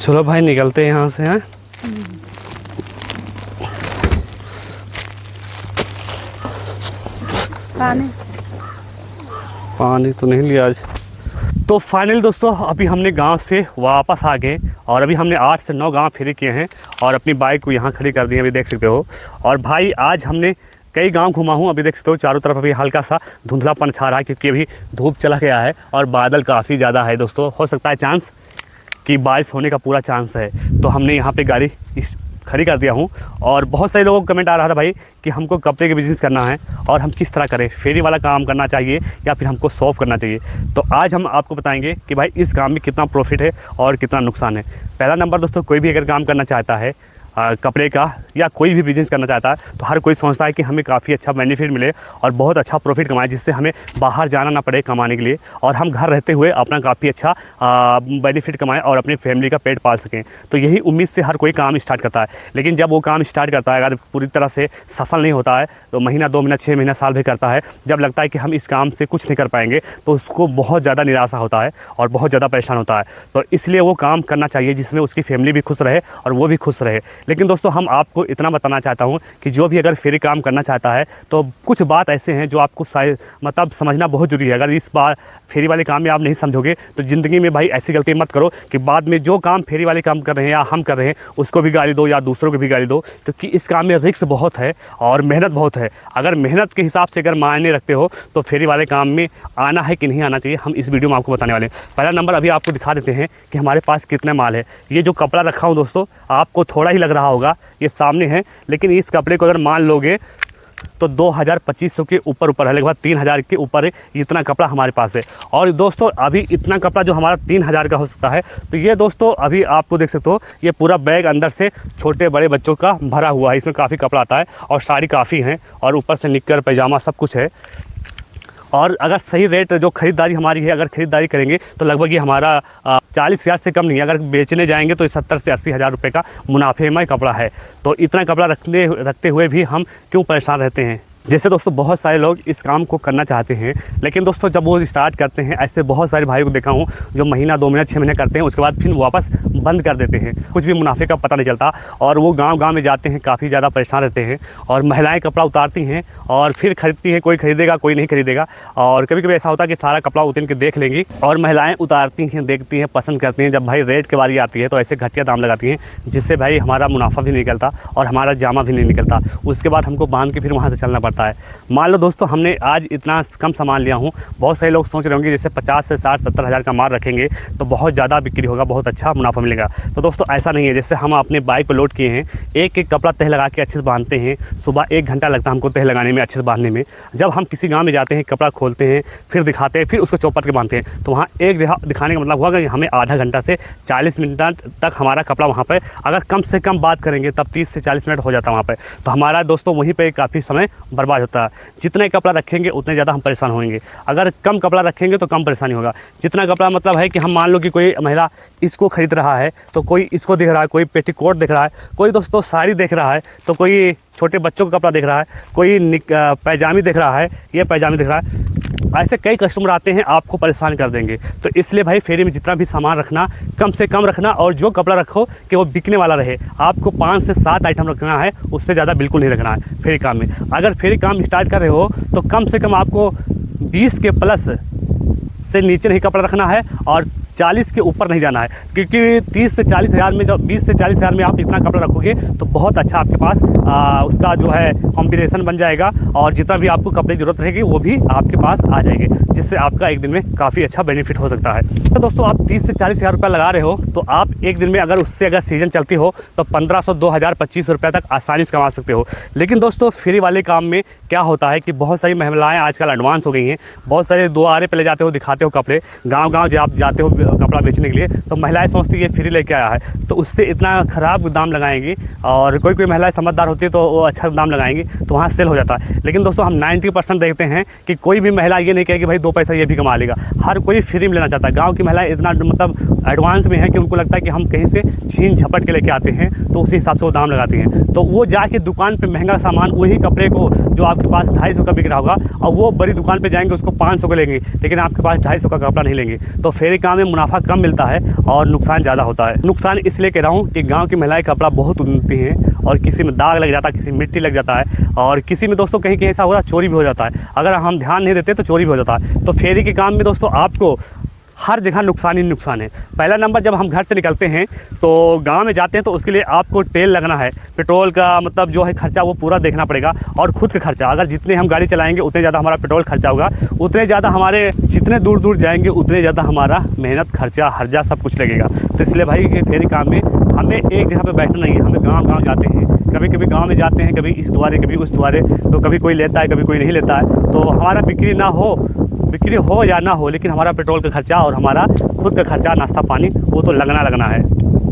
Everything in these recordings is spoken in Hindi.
चलो भाई निकलते हैं यहाँ से। हैं पानी तो नहीं लिया आज। तो फाइनली दोस्तों अभी हमने गांव से वापस आ गए और अभी हमने 8 से 9 गांव फेरी किए हैं और अपनी बाइक को यहाँ खड़ी कर दी है, अभी देख सकते हो। और भाई आज हमने कई गांव घुमा हूँ, अभी देख सकते हो चारों तरफ अभी हल्का सा धुंधलापन छा रहा है क्योंकि अभी धूप चला गया है और बादल काफ़ी ज़्यादा है दोस्तों। हो सकता है चांस कि बारिश होने का पूरा चांस है, तो हमने यहाँ पे गाड़ी खड़ी कर दिया हूँ। और बहुत सारे लोगों को कमेंट आ रहा था भाई कि हमको कपड़े के बिज़नेस करना है और हम किस तरह करें, फेरी वाला काम करना चाहिए या फिर हमको सॉफ्ट करना चाहिए। तो आज हम आपको बताएंगे कि भाई इस काम में कितना प्रॉफिट है और कितना नुकसान है। पहला नंबर दोस्तों, कोई भी अगर काम करना चाहता है कपड़े का या कोई भी बिज़नेस करना चाहता है तो हर कोई सोचता है कि हमें काफ़ी अच्छा बेनिफिट मिले और बहुत अच्छा प्रॉफिट कमाए, जिससे हमें बाहर जाना ना पड़े कमाने के लिए और हम घर रहते हुए अपना काफ़ी अच्छा बेनिफिट कमाएं और अपनी फैमिली का पेट पाल सकें। तो यही उम्मीद से हर कोई काम स्टार्ट करता है, लेकिन जब वो काम स्टार्ट करता है अगर पूरी तरह से सफल नहीं होता है तो महीना 2 महीना 6 महीना साल भी करता है, जब लगता है कि हम इस काम से कुछ नहीं कर पाएंगे तो उसको बहुत ज़्यादा निराशा होता है और बहुत ज़्यादा परेशान होता है। तो इसलिए वो काम करना चाहिए जिसमें उसकी फैमिली भी खुश रहे और वो भी खुश रहे। लेकिन दोस्तों हम आपको इतना बताना चाहता हूं कि जो भी अगर फेरी काम करना चाहता है तो कुछ बात ऐसे हैं जो आपको मतलब समझना बहुत ज़रूरी है। अगर इस बार फेरी वाले काम में आप नहीं समझोगे तो ज़िंदगी में भाई ऐसी गलती मत करो कि बाद में जो काम फेरी वाले काम कर रहे हैं या हम कर रहे हैं उसको भी गाली दो या दूसरों को भी गाली दो, क्योंकि इस काम में रिस्क बहुत है और मेहनत बहुत है। अगर मेहनत के हिसाब से अगर मायने रखते हो तो फेरी वाले काम में आना है कि नहीं आना चाहिए, हम इस वीडियो में आपको बताने वाले हैं। पहला नंबर अभी आपको दिखा देते हैं कि हमारे पास कितना माल है। ये जो कपड़ा रखा हूँ दोस्तों, आपको थोड़ा ही लग रहा होगा, ये सामने है, लेकिन इस कपड़े को अगर मान लोगे तो 2000-2500 के ऊपर है, लगभग 3000 के ऊपर इतना कपड़ा हमारे पास है। और दोस्तों अभी इतना कपड़ा जो हमारा 3000 का हो सकता है, तो ये दोस्तों अभी आपको देख सकते हो ये पूरा बैग अंदर से छोटे बड़े बच्चों का भरा हुआ है, इसमें काफ़ी कपड़ा आता है और साड़ी काफ़ी है और ऊपर से निक्कर पैजामा सब कुछ है। और अगर सही रेट जो ख़रीदारी हमारी है, अगर ख़रीदारी करेंगे तो लगभग ये हमारा 40,000 से कम नहीं है। अगर बेचने जाएंगे तो 70 से 80 हज़ार रुपये का मुनाफे में कपड़ा है। तो इतना कपड़ा रखते हुए भी हम क्यों परेशान रहते हैं। जैसे दोस्तों बहुत सारे लोग इस काम को करना चाहते हैं, लेकिन दोस्तों जब वो स्टार्ट करते हैं, ऐसे बहुत सारे भाइयों को देखा हूँ जो महीना 2 महीना 6 महीने करते हैं, उसके बाद फिर वापस बंद कर देते हैं, कुछ भी मुनाफे का पता नहीं चलता और वो गांव में जाते हैं, काफ़ी ज़्यादा परेशान रहते हैं। और महिलाएं कपड़ा उतारती हैं और फिर खरीदती हैं, कोई खरीदेगा कोई नहीं खरीदेगा। और कभी कभी ऐसा होता है कि सारा कपड़ा उतर के देख लेंगी और महिलाएँ उतारती हैं, देखती हैं, पसंद करती हैं। जब भाई रेट की बारी आती है तो ऐसे घटिया दाम लगाती हैं जिससे भाई हमारा मुनाफा भी नहीं निकलता और हमारा जामा भी नहीं निकलता। उसके बाद हमको बांध के फिर वहाँ से चलना पड़ता है। मान लो दोस्तों हमने आज इतना कम सामान लिया हूँ, बहुत सारे लोग सोच रहे होंगे जैसे 50 से 60-70 हज़ार का माल रखेंगे तो बहुत ज़्यादा बिक्री होगा, बहुत अच्छा मुनाफा मिलेगा। तो दोस्तों ऐसा नहीं है। जैसे हम अपने बाइक पर लोड किए हैं, एक एक कपड़ा तह लगा के अच्छे से बांधते हैं, सुबह 1 घंटा लगता है हमको तह लगाने में, अच्छे से बांधने में। जब हम किसी गाँव में जाते हैं, कपड़ा खोलते हैं, फिर दिखाते हैं, फिर उसको चौपट के बांधते हैं, तो वहाँ एक जगह दिखाने का मतलब हुआ कि हमें आधा घंटा से 40 मिनट तक हमारा कपड़ा वहाँ पर, अगर कम से कम बात करेंगे तब 30 से 40 मिनट हो जाता है वहाँ पर। तो हमारा दोस्तों वहीं पर काफ़ी समय बर्बाद होता है। जितना कपड़ा रखेंगे उतने ज़्यादा हम परेशान होंगे, अगर कम कपड़ा रखेंगे तो कम परेशानी होगा। जितना कपड़ा मतलब है कि हम मान लो कि कोई महिला इसको खरीद रहा है तो कोई इसको देख रहा है, कोई पेटीकोट देख रहा है, कोई दोस्तों साड़ी देख रहा है, तो कोई छोटे बच्चों का कपड़ा देख रहा है, कोई पैजामी देख रहा है, ये पैजामी देख रहा है। ऐसे कई कस्टमर आते हैं, आपको परेशान कर देंगे। तो इसलिए भाई फेरी में जितना भी सामान रखना कम से कम रखना और जो कपड़ा रखो कि वो बिकने वाला रहे। आपको 5 से 7 आइटम रखना है, उससे ज़्यादा बिल्कुल नहीं रखना है फेरी काम में। अगर फेरी काम स्टार्ट कर रहे हो तो कम से कम आपको 20 के प्लस से नीचे नहीं कपड़ा रखना है और 40 के ऊपर नहीं जाना है, क्योंकि 30 से 40 हज़ार में, जब 20 से 40 हज़ार में आप इतना कपड़ा रखोगे तो बहुत अच्छा आपके पास उसका जो है कॉम्बिनेशन बन जाएगा और जितना भी आपको कपड़े की ज़रूरत रहेगी वो भी आपके पास आ जाएंगे, जिससे आपका एक दिन में काफ़ी अच्छा बेनिफिट हो सकता है। तो दोस्तों आप 30 से 40 हज़ार रुपये लगा रहे हो तो आप एक दिन में अगर उससे अगर सीज़न चलती हो तो 1500, 2000, 2500 रुपये तक आसानी से कमा सकते हो। लेकिन दोस्तों फेरी वाले काम में क्या होता है कि बहुत सारी महिलाएँ आजकल एडवांस हो गई हैं, बहुत सारे दुआरे पे ले जाते हो, दिखाते हो कपड़े, गाँव जब आप जाते हो कपड़ा बेचने के लिए तो महिलाएं सोचती है फ्री लेके आया है, तो उससे इतना ख़राब दाम लगाएंगी। और कोई महिलाएं समझदार होती है तो वो अच्छा दाम लगाएंगी तो वहाँ सेल हो जाता है। लेकिन दोस्तों हम 90% देखते हैं कि कोई भी महिला ये नहीं कहेगी भाई 2 पैसा ये भी कमा लेगा, हर कोई फ्री में लेना चाहता है। गाँव की महिलाएं इतना मतलब एडवांस में है कि उनको लगता है कि हम कहीं से छीन झपट के लेके आते हैं, तो उसी हिसाब से वो दाम लगाती हैं। तो वो जाके दुकान पर महंगा सामान, वही कपड़े को जो आपके पास 250 का बिक रहा होगा और वो बड़ी दुकान पर जाएंगे उसको 500 का लेंगे, लेकिन आपके पास 250 का कपड़ा नहीं लेंगे। तो फेरी काम में मुनाफा कम मिलता है और नुकसान ज़्यादा होता है। नुकसान इसलिए कह रहा हूँ कि गांव की महिलाएं कपड़ा बहुत उनती हैं और किसी में दाग लग जाता है, किसी में मिट्टी लग जाता है और किसी में दोस्तों कहीं कहीं ऐसा होता है चोरी भी हो जाता है। अगर हम ध्यान नहीं देते तो चोरी भी हो जाता है। तो फेरी के काम में दोस्तों आपको हर जगह नुकसान ही नुकसान है। पहला नंबर, जब हम घर से निकलते हैं तो गांव में जाते हैं तो उसके लिए आपको तेल लगना है, पेट्रोल का मतलब जो है खर्चा वो पूरा देखना पड़ेगा और खुद का खर्चा। अगर जितने हम गाड़ी चलाएंगे उतने ज़्यादा हमारा पेट्रोल खर्चा होगा, उतने ज़्यादा हमारे जितने दूर दूर जाएंगे उतने ज़्यादा हमारा मेहनत खर्चा हर्जा सब कुछ लगेगा। तो इसलिए भाई ये फेरी काम में हमें एक जगह पर बैठना नहीं है, हमें गाँव जाते हैं। कभी कभी गाँव में जाते हैं, कभी इस द्वारे कभी उस द्वारे, तो कभी कोई लेता है कभी कोई नहीं लेता है। तो हमारा बिक्री हो या ना हो, लेकिन हमारा पेट्रोल का खर्चा और हमारा खुद का खर्चा नाश्ता पानी वो तो लगना है।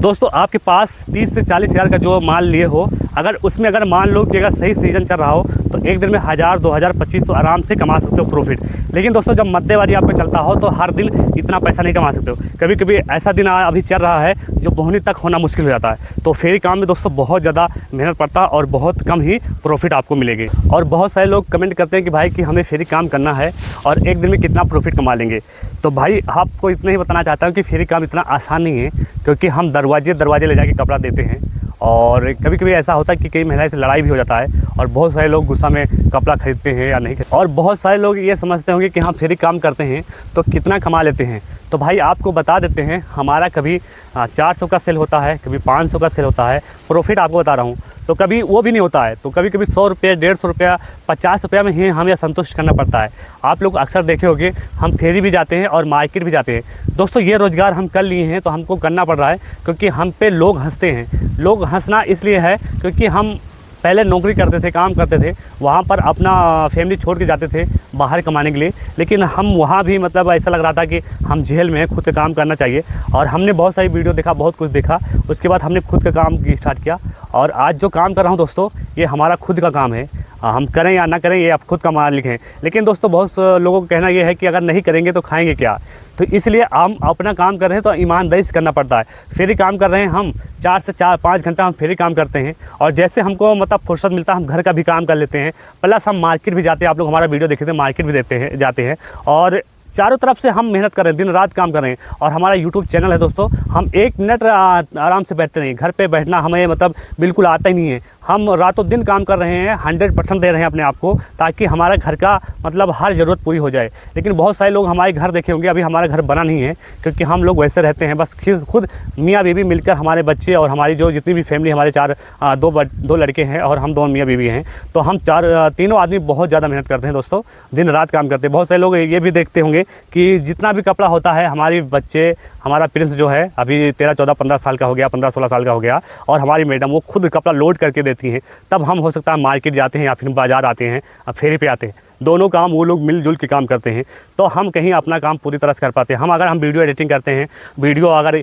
दोस्तों आपके पास 30 से 40 हज़ार का जो माल लिए हो, अगर उसमें अगर मान लो कि अगर सही सीज़न चल रहा हो तो एक दिन में 1000, 2000, 2500 आराम से कमा सकते हो प्रॉफिट। लेकिन दोस्तों जब मध्यवारी आप पे चलता हो तो हर दिन इतना पैसा नहीं कमा सकते हो। कभी कभी ऐसा दिन अभी चल रहा है जो बोहनी तक होना मुश्किल हो जाता है। तो फेरी काम में दोस्तों बहुत ज़्यादा मेहनत पड़ता है और बहुत कम ही प्रॉफिट आपको मिलेगी। और बहुत सारे लोग कमेंट करते हैं कि भाई कि हमें फेरी काम करना है और एक दिन में कितना प्रॉफिट कमा लेंगे। तो भाई आपको इतना ही बताना चाहता हूँ कि फेरी काम इतना आसान नहीं है, क्योंकि हम दरवाजे ले जाके कपड़ा देते हैं और कभी कभी ऐसा होता है कि कई महिलाओं से लड़ाई भी हो जाता है और बहुत सारे लोग गुस्सा में कपड़ा खरीदते हैं या नहीं खरीदते। और बहुत सारे लोग ये समझते होंगे कि हम फेरी काम करते हैं तो कितना कमा लेते हैं। तो भाई आपको बता देते हैं, हमारा कभी 400 का सेल होता है, कभी 500 का सेल होता है। प्रॉफिट आपको बता रहा हूँ, तो कभी वो भी नहीं होता है। तो कभी कभी 100 रुपये, 150 रुपया, 50 रुपया में ही हमें संतुष्ट करना पड़ता है। आप लोग अक्सर देखे होंगे हम फेरी भी जाते हैं और मार्केट भी जाते हैं। दोस्तों ये रोज़गार हम कर लिए हैं तो हमको करना पड़ रहा है, क्योंकि हम पे लोग हंसते हैं। लोग हंसना इसलिए है क्योंकि हम पहले नौकरी करते थे, काम करते थे, वहाँ पर अपना फैमिली छोड़ के जाते थे बाहर कमाने के लिए। लेकिन हम वहाँ भी मतलब ऐसा लग रहा था कि हम जेल में हैं, खुद का काम करना चाहिए। और हमने बहुत सारी वीडियो देखा, बहुत कुछ देखा, उसके बाद हमने खुद का काम स्टार्ट किया। और आज जो काम कर रहा हूँ दोस्तों, ये हमारा खुद का काम है। हम करें या ना करें ये आप खुद का मालिक हैं। लेकिन दोस्तों बहुत लोगों का कहना ये है कि अगर नहीं करेंगे तो खाएंगे क्या। तो इसलिए हम अपना काम कर रहे हैं तो ईमानदारी से करना पड़ता है। फेरी काम कर रहे हैं हम 4 से 5 घंटा हम फेरी काम करते हैं और जैसे हमको मतलब फुर्सत मिलता है हम घर का भी काम कर लेते हैं, प्लस हम मार्केट भी जाते हैं। आप लोग हमारा वीडियो देखे थे, मार्केट भी जाते हैं और चारों तरफ से हम मेहनत कर रहे हैं, दिन रात काम कर रहे हैं। और हमारा यूट्यूब चैनल है दोस्तों, हम 1 मिनट आराम से बैठते नहीं। घर पे बैठना हमें मतलब बिल्कुल आता ही नहीं है। हम रातों दिन काम कर रहे हैं, 100% दे रहे हैं अपने आप को, ताकि हमारा घर का मतलब हर ज़रूरत पूरी हो जाए। लेकिन बहुत सारे लोग हमारे घर देखे होंगे, अभी हमारा घर बना नहीं है, क्योंकि हम लोग वैसे रहते हैं। बस खुद मियाँ बीवी मिलकर, हमारे बच्चे और हमारी जो जितनी भी फैमिली, हमारे 2 लड़के हैं और हम 2 मियाँ बीवी हैं। तो हम तीनों आदमी बहुत ज़्यादा मेहनत करते हैं दोस्तों, दिन रात काम करते हैं। बहुत सारे लोग ये भी देखते होंगे कि जितना भी कपड़ा होता है, हमारे बच्चे, हमारा प्रिंस जो है अभी 13, 14, 15 साल का हो गया, 15, 16 साल का हो गया, और हमारी मैडम वो खुद कपड़ा लोड करके देती हैं। तब हम हो सकता है मार्केट जाते हैं या फिर बाज़ार आते हैं, फेरी पे आते हैं। दोनों काम वो लोग मिलजुल के काम करते हैं, तो हम कहीं अपना काम पूरी तरह से कर पाते हैं। अगर हम वीडियो एडिटिंग करते हैं, वीडियो अगर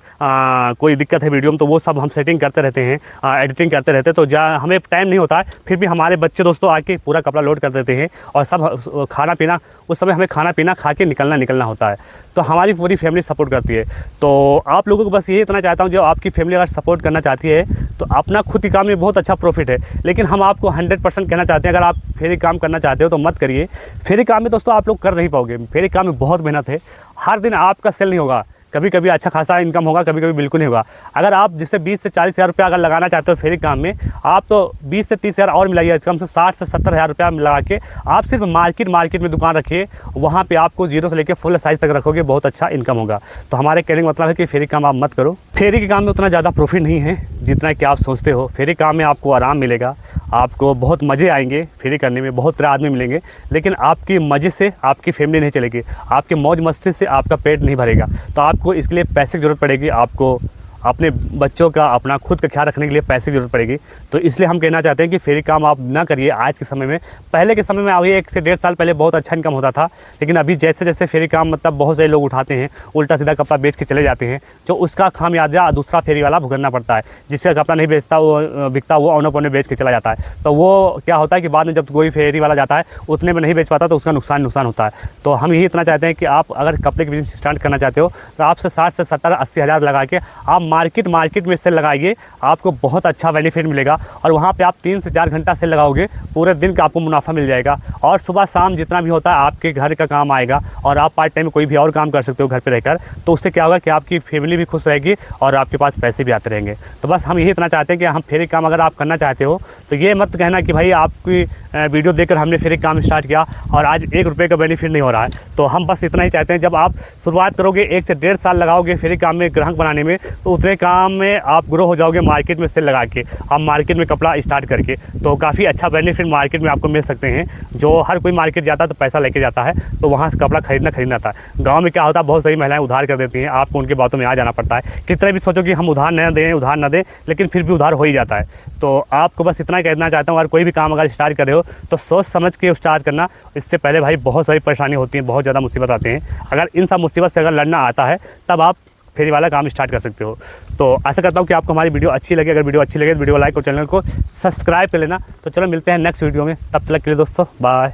कोई दिक्कत है वीडियो में, तो वो सब हम सेटिंग करते रहते हैं, एडिटिंग करते रहते हैं। तो हमें टाइम नहीं होता है, फिर भी हमारे बच्चे दोस्तों आके पूरा कपड़ा लोड कर देते हैं और सब खाना पीना, उस समय हमें खाना पीना खा के निकलना होता है। तो हमारी पूरी फैमिली सपोर्ट करती है। तो आप लोगों को बस यही इतना चाहता हूँ, जो आपकी फैमिली अगर सपोर्ट करना चाहती है तो अपना खुद ही काम में बहुत अच्छा प्रॉफिट है। लेकिन हम आपको 100% कहना चाहते हैं, अगर आप फेरी काम करना चाहते हो तो मत करिए। फेरी काम में दोस्तों आप लोग कर नहीं पाओगे। फेरी काम में बहुत मेहनत है, हर दिन आपका सेल नहीं होगा। कभी कभी अच्छा खासा इनकम होगा, कभी कभी बिल्कुल नहीं होगा। अगर आप जिससे 20 से 40 हज़ार रुपया अगर लगाना चाहते हो फेरी काम में, आप तो 20 से 30 हज़ार और मिलाइए, कम से 60 से 70 हज़ार रुपया लगा के आप सिर्फ मार्केट में दुकान रखिए। वहाँ पे आपको 0 से लेकर फुल साइज़ तक रखोगे, बहुत अच्छा इनकम होगा। तो हमारे कहने का मतलब है कि फेरी काम आप मत करो। फेरी के काम में उतना ज़्यादा प्रॉफिट नहीं है जितना कि आप सोचते हो। फेरी काम में आपको आराम मिलेगा, आपको बहुत मज़े आएंगे फेरी करने में, बहुत तरह आदमी मिलेंगे। लेकिन आपकी मज़े से आपकी फैमिली नहीं चलेगी, आपके मौज मस्ती से आपका पेट नहीं भरेगा। तो आपको इसके लिए पैसे की ज़रूरत पड़ेगी, आपको अपने बच्चों का, अपना खुद का ख्याल रखने के लिए पैसे की ज़रूरत पड़ेगी। तो इसलिए हम कहना चाहते हैं कि फेरी काम आप ना करिए आज के समय में। पहले के समय में अभी 1 से 1.5 साल पहले बहुत अच्छा इनकम होता था, लेकिन अभी जैसे जैसे फेरी काम मतलब बहुत सारे लोग उठाते हैं, उल्टा सीधा कपड़ा बेच के चले जाते हैं, जो उसका खामियाजा दूसरा फेरी वाला भुगतना पड़ता है। जिसका कपड़ा नहीं बेचता, वो बिकता, वो औने पौने बेच के चला जाता है। तो वो क्या होता है कि बाद में जब कोई फेरी वाला जाता है उतने में नहीं बेच पाता, तो उसका नुकसान होता है। तो हम यही इतना चाहते हैं कि आप अगर कपड़े की बिजनेस स्टार्ट करना चाहते हो तो आपसे 60 से 70, 80 हज़ार लगा के आप मार्केट में सेल लगाइए, आपको बहुत अच्छा बेनिफिट मिलेगा। और वहाँ पे आप 3 से 4 घंटा सेल लगाओगे, पूरे दिन का आपको मुनाफा मिल जाएगा। और सुबह शाम जितना भी होता है आपके घर का काम आएगा, और आप पार्ट टाइम में कोई भी और काम कर सकते हो घर पे रहकर। तो उससे क्या होगा कि आपकी फैमिली भी खुश रहेगी और आपके पास पैसे भी आते रहेंगे। तो बस हम यही इतना चाहते हैं कि हम फ्री काम अगर आप करना चाहते हो तो ये मत कहना कि भाई आपकी वीडियो देखकर हमने फ्री काम स्टार्ट किया और आज 1 रुपये का बेनिफिट नहीं हो रहा है। तो हम बस इतना ही चाहते हैं, जब आप शुरुआत करोगे 1 से 1.5 साल लगाओगे फ्री काम में ग्राहक बनाने में, तो उतने काम में आप ग्रो हो जाओगे मार्केट में सेल लगा के, आप मार्केट में कपड़ा स्टार्ट करके। तो काफ़ी अच्छा बेनिफिट मार्केट में आपको मिल सकते हैं। जो हर कोई मार्केट जाता है तो पैसा लेके जाता है, तो वहाँ से कपड़ा खरीदना था। गाँव में क्या होता है, बहुत सारी महिलाएं उधार कर देती हैं, आपको उनके बातों में आ जाना पड़ता है। कितना भी सोचो कि हम उधार न दें, लेकिन फिर भी उधार हो ही जाता है। तो आपको बस इतना कहना चाहता हूँ, अगर कोई भी काम अगर स्टार्ट कर रहे हो तो सोच समझ के स्टार्ट करना। इससे पहले भाई बहुत सारी परेशानी होती है, बहुत ज़्यादा मुसीबत आते हैं। अगर इन सब मुसीबत से अगर लड़ना आता है तब आप फेरी वाला काम स्टार्ट कर सकते हो। तो आशा करता हूँ कि आपको हमारी वीडियो अच्छी लगे। अगर वीडियो अच्छी लगे तो वीडियो को लाइक और चैनल को सब्सक्राइब कर लेना। तो चलो मिलते हैं नेक्स्ट वीडियो में, तब तक के लिए दोस्तों बाय।